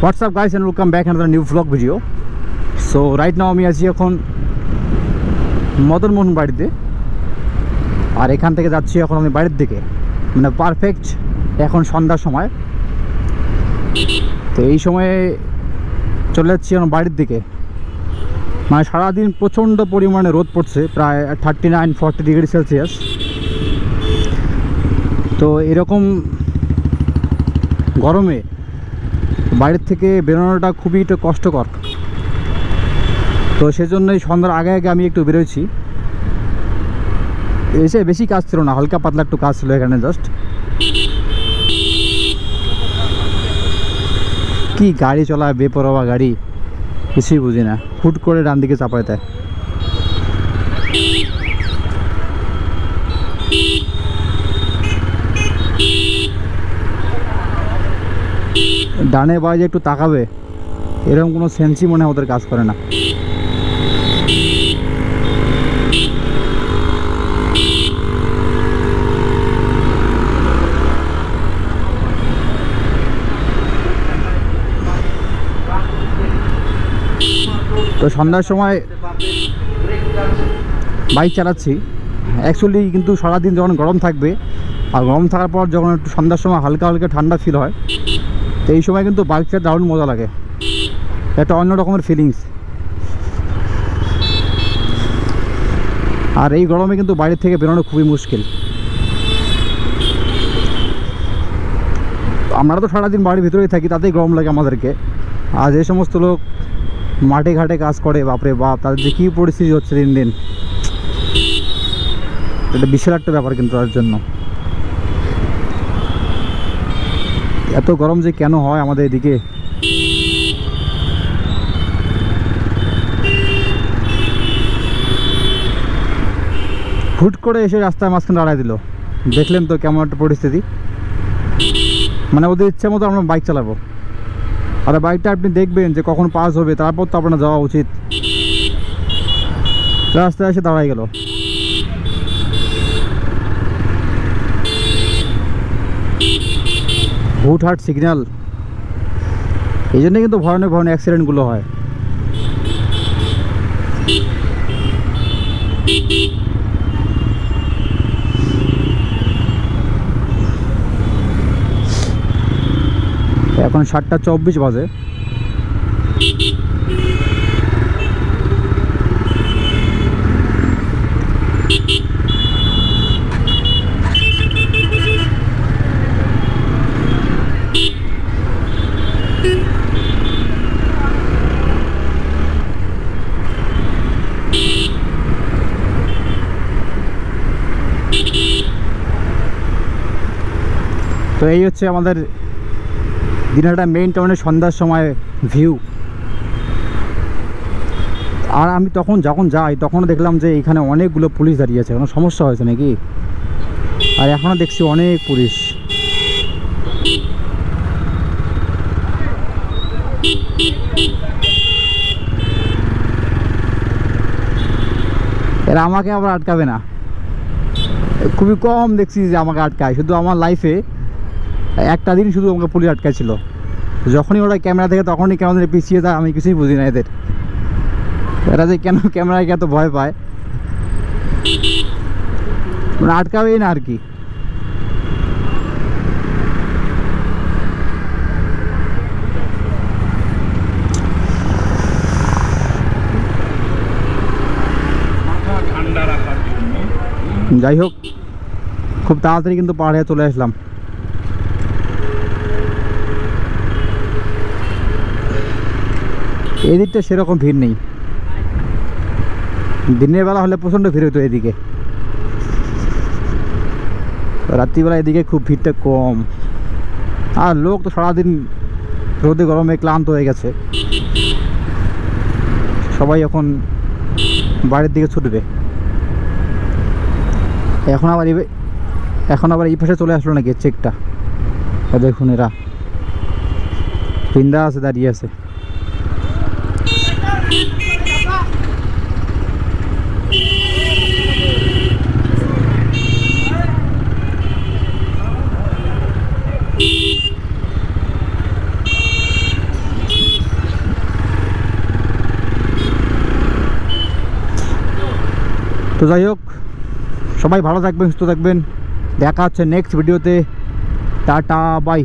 What's up guys, and welcome back another new vlog video. So right now আমি আছি এখন মদন মোহন বাড়িতে, আর এখান থেকে যাচ্ছি এখন আমি বাড়ির দিকে, মানে পারফেক্ট এখন সন্ধ্যার সময়। তো এই সময়ে চলে যাচ্ছি এখন বাড়ির দিকে। মানে সারাদিন প্রচণ্ড পরিমাণে রোদ পড়ছে, প্রায় 39-40 ডিগ্রি সেলসিয়াস। তো এরকম গরমে বাইরের থেকে বেরোনোটা খুবই একটু কষ্টকর। তো সেজন্যই সন্ধ্যার আগে আগে আমি একটু বেরোচ্ছি। এসে বেশি কাজ ছিল না, হালকা পাতলা একটু কাজ ছিল এখানে জাস্ট। কি গাড়ি চলায়, বেপরোয়া গাড়ি, কিছুই বুঝি না, হুট করে ডান দিকে চাপায় দেয়। ডানে বাজে একটু তাকাবে, এরকম কোনো সেন্সই মনে হয় ওদের কাজ করে না। তো সন্ধ্যার সময় বাইক চালাচ্ছি অ্যাকচুয়ালি, কিন্তু সারাদিন যখন গরম থাকবে, আর গরম থাকার পর যখন একটু সন্ধ্যার সময় হালকা হালকা ঠান্ডা ফিল হয়, তো এই সময় কিন্তু বাইক চালাতে দারুণ মজা লাগে, একটা অন্য রকমের ফিলিংস। আর এই গরমে কিন্তু বাইরে থেকে বেরোনো খুবই মুশকিল। আমরা তো সারাদিন বাড়ির ভিতরেই থাকি, তাতেই গরম লাগে আমাদেরকে। আর যে সমস্ত লোক মাঠে ঘাটে কাজ করে, বাপরে বাপ, তাদের যে কী পরিস্থিতি হচ্ছে দিন দিন, এটা বিশাল একটা ব্যাপার কিন্তু তাদের জন্য। এত গরম যে কেন হয় আমাদের এদিকে, হুট করে এসে রাস্তায় মাঝখানে দাঁড়ায় দিল। দেখলেন তো কেমন একটা পরিস্থিতি। মানে ওদের ইচ্ছে মতো আমরা বাইক চালাবো, আর বাইকটা আপনি দেখবেন যে কখন পাস হবে, তারপর তো আপনার যাওয়া উচিত। রাস্তায় এসে দাঁড়ায় গেল। হুটহাট সিগন্যাল, এই জন্য কিন্তু ভয়ানক ভয়ানক অ্যাক্সিডেন্টগুলো হয়। এখন 7:24 বাজে। তো এই হচ্ছে আমাদের দিনহাটা মেইন টাউনের সন্ধ্যার সময় ভিউ। আর আমি যখন যাই তখনও দেখলাম যে এখানে অনেকগুলো পুলিশ দাঁড়িয়ে আছে। কোনো সমস্যা হয়েছে নাকি? আর এখনও দেখছি অনেক পুলিশ। এরা আমাকে আবার আটকাবে না, খুবই কম দেখছি যে আমাকে আটকায়। শুধু আমার লাইফে একটা দিন শুধু আমাকে পুলিশ আটকাইছিল, যখনই ওরা ক্যামেরা দেখে তখনই কেমন পিছিয়ে যায়। আমি কিছুই বুঝি না এদের, এরা যে কেন ক্যামেরায় এত ভয় পায়, মানে আটকাবেই না আর কি। যাই হোক, খুব তাড়াতাড়ি কিন্তু পাহাড়ে চলে আসলাম। এদিকটা সেরকম ভিড় নেই, দিনের বেলা হলে প্রচণ্ড ভিড় হতো এদিকে, রাত্রিবেলা এদিকে খুব ভিড়টা কম। আর লোক তো সারাদিন রোদে গরমে ক্লান্ত হয়ে গেছে, সবাই এখন বাড়ির দিকে ছুটবে। এখন আবার এই পাশে চলে আসলো নাকি চেকটা, দেখুন এরা বিন্দাস আছে, দাঁড়িয়ে আছে। তো যাই হোক, সবাই ভালো থাকবেন, সুস্থ থাকবেন, দেখা হচ্ছে নেক্সট ভিডিওতে। Tata bye.